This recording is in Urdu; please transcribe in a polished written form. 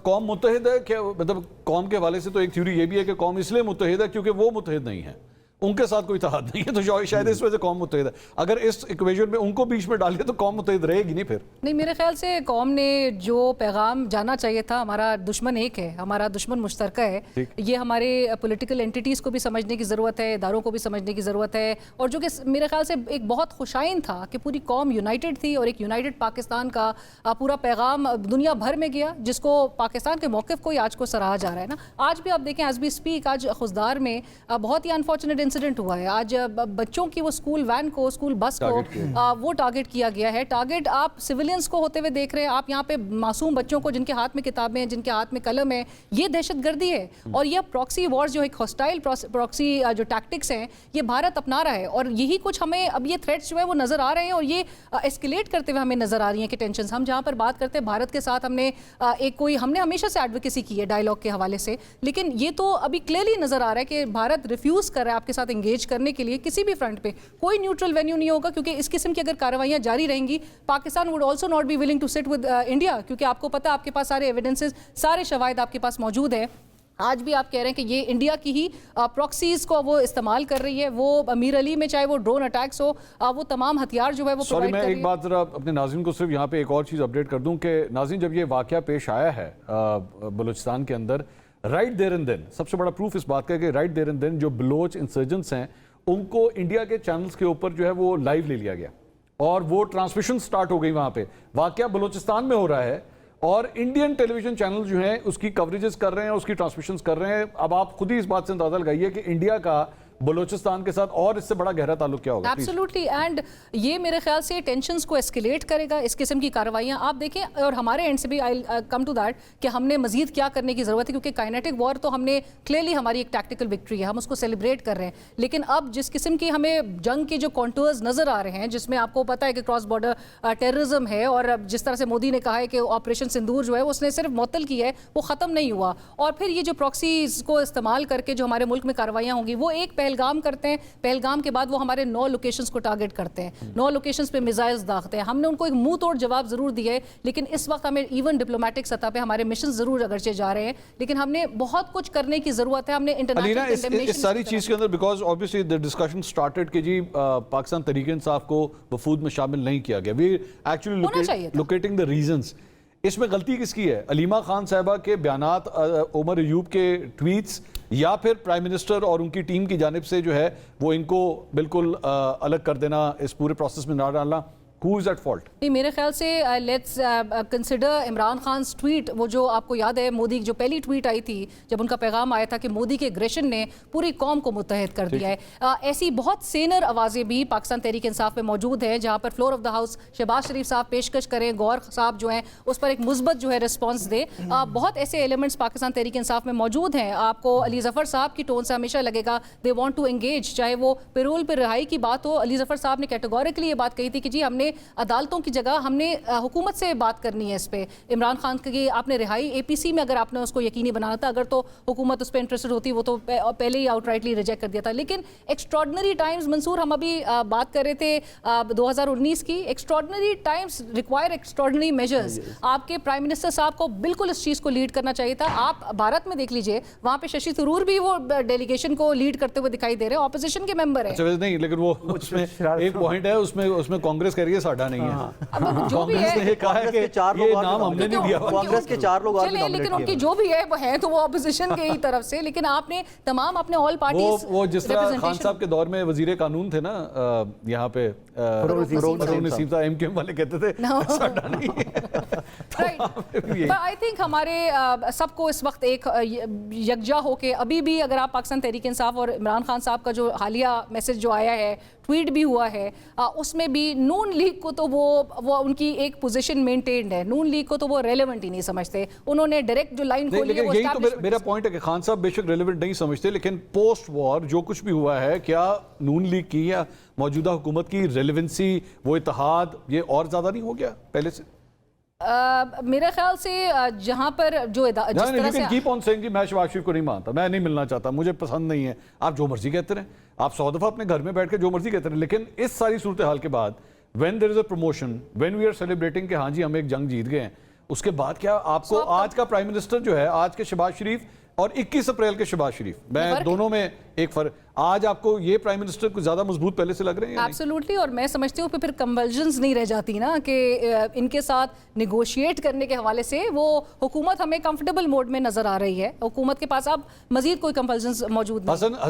قوم متحد ہے کہ مطلب قوم کے حوالے سے تو ایک تھیوری یہ بھی ہے کہ قوم اس لیے متحد ہے کیونکہ وہ متحد نہیں ہے, ان کے ساتھ کوئی اتحاد نہیں ہے, تو شاید اس وجہ سے قوم متحد ہے. اگر اس ایکویشن میں ان کو بیچ میں ڈالیے تو قوم متحد رہے گی نہیں پھر. نہیں, میرے خیال سے قوم نے جو پیغام جانا چاہیے تھا, ہمارا دشمن ایک ہے, ہمارا دشمن مشترکہ ہے, یہ ہمارے پولیٹیکل انٹیٹیز کو بھی سمجھنے کی ضرورت ہے, اداروں کو بھی سمجھنے کی ضرورت ہے, اور جو کہ میرے خیال سے ایک بہت خوشائن تھا کہ پوری قوم یونائٹڈ تھی اور ایک یونائٹڈ پاکستان کا پورا پیغام دنیا بھر میں گیا, جس کو پاکستان کے موقف کو ہی آج کو سراہا جا رہا ہے نا. آج بھی آپ دیکھیں ایز وی اسپیک, آج خضدار میں بہت ہی انفارچونیٹ انسیڈنٹ ہوا ہے. آج بچوں کی وہ اسکول وین کو, اسکول بس کو وہ ٹارگٹ کیا گیا ہے. ٹارگٹ آپ سویلینز کو ہوتے ہوئے دیکھ رہے ہیں, آپ یہاں پہ معصوم بچوں کو جن کے ہاتھ میں کتابیں ہیں, جن کے ہاتھ میں قلم ہے. یہ دہشت گردی ہے, اور یہ پراکسی وارز جو ایک ہاسٹائل پراکسی جو ٹیکٹکس ہیں یہ بھارت اپنا رہا ہے, اور یہی کچھ ہمیں اب یہ تھریٹس جو ہے وہ نظر آ رہے ہیں, اور یہ ایسکیلیٹ کرتے ہوئے ہمیں نظر آ رہی ہیں کہ ٹینشنز. ہم جہاں پر بات کرتے ہیں بھارت کے ساتھ ہم نے ہمیشہ سے ایڈوکیسی کی ہے ڈائیلاگ کے حوالے سے, لیکن یہ تو ابھی کلیئرلی نظر آ رہا ہے کہ بھارت ریفیوز کر رہا ہے آپ کے ساتھ انگیج کرنے کے لیے کسی بھی فرنٹ پہ. کوئی نیوٹرل وینیو نہیں ہوگا, کیونکہ اس قسم کی اگر کارروائیاں جاری رہیں گی, Pakistan would also not be willing to sit with India, کیونکہ آپ کو پتہ ہے آپ کے پاس سارے ایویڈنسز, سارے شواہد آپ کے پاس موجود ہیں. آج بھی آپ کہہ رہے ہیں کہ یہ انڈیا کی ہی پراکسیز کو وہ استعمال کر رہی ہے, وہ امیر علی میں چاہے وہ ڈرون اٹیکس ہو, وہ تمام ہتھیار جو ہے وہ پرووائڈ کر رہی ہے. میں ایک بات ذرا اپنے ناظرین کو صرف یہاں پہ ایک اور چیز اپڈیٹ کر دوں کہ ناظرین, جب یہ واقعہ پیش آیا ہے بلوچستان کے اندر, رائٹ دیر اینڈ دین سب سے بڑا پروف اس بات کا ہے کہ رائٹ دیر اینڈ دین جو بلوچ انسرجنٹس ہیں ان کو انڈیا کے چینلز کے اوپر جو ہے وہ لائیو لے لیا گیا, اور وہ ٹرانسمیشن سٹارٹ ہو گئی. وہاں پہ واقعہ بلوچستان میں ہو رہا ہے, اور انڈین ٹیلی ویژن چینل جو ہیں اس کی کوریجز کر رہے ہیں, اس کی ٹرانسمیشنز کر رہے ہیں. اب آپ خود ہی اس بات سے اندازہ لگائیے کہ انڈیا کا بلوچستان کے ساتھ اور اس سے بڑا گہرا تعلق کیا ہوگا. ایبسولوٹلی, اینڈ یہ میرے خیال سے ٹینشنز کو ایسکیلیٹ کرے گا اس قسم کی کارروائیاں. آپ دیکھیں, اور ہمارے اینڈ سے بھی آئی کم ٹو دیٹ کہ ہم نے مزید کیا کرنے کی ضرورت ہے, کیونکہ کائنیٹک وار تو ہم نے کلیئرلی ہماری ایک ٹیکٹیکل وکٹری ہے, ہم اس کو سیلیبریٹ کر رہے ہیں, لیکن اب جس قسم کی ہمیں جنگ کے جو کانٹورز نظر آ رہے ہیں, جس میں آپ کو پتہ ہے کہ کراس بارڈر ٹیررزم ہے, اور جس طرح سے مودی نے کہا ہے کہ آپریشن سندور جو ہے اس نے صرف معطل کی ہے, وہ ختم نہیں ہوا, اور پھر یہ جو پراکسیز کو استعمال کر کے جو ہمارے ملک میں کارروائیاں ہوں گی, وہ ایک پہلگام کرتے ہیں, پہلگام کے بعد وہ ہمارے 9 لوکیشنز کو ٹارگٹ کرتے ہیں, 9 لوکیشنز پہ میزائلز داغتے ہیں. ہم نے ان کو ایک منہ توڑ جواب ضرور دیا ہے, لیکن اس وقت ہمیں ایون ڈپلومیٹک سطح پہ ہمارے مشن ضرور اگرچہ جا رہے ہیں, لیکن ہم نے بہت کچھ کرنے کی ضرورت ہے. ہم نے انٹرنیشنل اس ساری چیز کے اندر because obviously the discussion started کہ جی پاکستان تحریک انصاف کو وفود میں شامل نہیں کیا گیا. we actually locating the reasons. اس میں غلطی کس کی ہے؟ علیمہ خان صاحبہ کے بیانات, عمر ایوب کے ٹویٹس, یا پھر پرائم منسٹر اور ان کی ٹیم کی جانب سے جو ہے وہ ان کو بالکل الگ کر دینا, اس پورے پروسیس میں نہ ڈالنا؟ Who is at fault? میرے خیال سے لیٹس کنسیڈر عمران خان's ٹویٹ, وہ جو آپ کو یاد ہے مودی جو پہلی ٹویٹ آئی تھی جب ان کا پیغام آیا تھا کہ مودی کے اگریشن نے پوری قوم کو متحد کر دیا ہے. ایسی بہت سینئر آوازیں بھی پاکستان تحریک انصاف میں موجود ہیں, جہاں پر floor of the house Shehbaz Sharif صاحب پیشکش کریں, گور صاحب جو ہیں اس پر ایک مثبت جو ہے رسپانس دے. بہت ایسے ایلیمنٹس پاکستان تحریک انصاف میں موجود ہیں. آپ کو علی ظفر صاحب کی ٹون سے ہمیشہ لگے گا دے وانٹ ٹو انگیج, چاہے وہ پیرول پہ رہائی کی بات ہو. علی ظفر صاحب نے کیٹیگوریکلی یہ بات کہی تھی کہ جی ہم نے عدالتوں کی جگہ ہم نے حکومت سے بات کرنی ہے اس پہ. عمران خان کی آپ نے رہائی اے پی سی میں اگر آپ نے اس کو یقینی بنانا تھا, اگر تو حکومت اس پہ انٹرسٹڈ ہوتی وہ تو پہلے ہی آؤٹ رائٹلی ریجیکٹ کر دیا تھا. لیکن ایکسٹراڈنری ٹائمز, منصور ہم ابھی بات کر رہے تھے 2019 کی, extraordinary Times require extraordinary measures. آپ کے پرائم منسٹر صاحب کو بالکل اس چیز کو لیڈ کرنا چاہیے تھا. آپ بھارت میں دیکھ لیجئے, وہاں پہ ششی تھرور بھی وہ ڈیلیگیشن کو لیڈ کرتے ہوئے دکھائی دے رہے ہیں, اپوزیشن کے ممبر ہیں. نہیں, لیکن وہ اس میں ایک پوائنٹ ہے, اس میں کانگریس کہہ رہی ہے ساڈا نہیں ہے. جو بھی ہے, لیکن ان کی جو بھی ہے وہ ہے تو وہ اپوزیشن کے ہی طرف سے. لیکن آپ نے تمام اپنے آل پارٹیز, وہ جس طرح خان صاحب کے دور میں وزیر قانون تھے نا یہاں پہ فروغ نسیم صاحب, ایم کیو ایم والے کہتے تھے ساڈا نہیں ہے. آئی تھنک ہمارے سب کو اس وقت ایک یکجا ہو کے, ابھی بھی اگر آپ پاکستان تحریک انصاف اور عمران خان صاحب کا جو حالیہ میسج جو آیا ہے, ٹویٹ بھی ہوا ہے, اس میں بھی نون لیگ کو تو وہ ان کی ایک پوزیشن مینٹینڈ ہے, نون لیگ کو تو وہ ریلیونٹ ہی نہیں سمجھتے. انہوں نے ڈائریکٹ جو لائن کھولی ہے وہ یہی تو میرا پوائنٹ ہے کہ خان صاحب بے شک ریلیونٹ نہیں سمجھتے, لیکن پوسٹ وار جو کچھ بھی ہوا ہے, کیا نون لیگ کی یا موجودہ حکومت کی ریلیونسی, وہ اتحاد, یہ اور زیادہ نہیں ہو گیا پہلے سے؟ میرے خیال سے جہاں پر جو جس طرح سے کیپ آن سیئنگ کہ میں شہباز شریف کو نہیں مانتا, میں نہیں ملنا چاہتا, مجھے پسند نہیں ہے, آپ جو مرضی کہتے رہیں, آپ 100 دفعہ اپنے گھر میں بیٹھ کے جو مرضی کہتے رہیں, لیکن اس ساری صورتحال کے بعد when there is a promotion, when we are celebrating کہ ہاں جی ہم ایک جنگ جیت گئے ہیں, اس کے بعد کیا آپ کو آج کا پرائم منسٹر جو ہے آج کے شہباز شریف اور 21 اپریل کے شہباز شریف میں دونوں میں ایک فرق آج آپ کو یہ پرائم منسٹر کو زیادہ مضبوط پہلے سے لگ رہے ہیں ایبسولوٹلی اور میں سمجھتی ہوں پھر کنولجنز نہیں رہ جاتی نا کہ ان کے ساتھ نیگوشیٹ کرنے کے حوالے سے وہ حکومت ہمیں کمفرٹیبل موڈ میں نظر آ رہی ہے حکومت کے پاس اب مزید کوئی کنولجنز موجود نہیں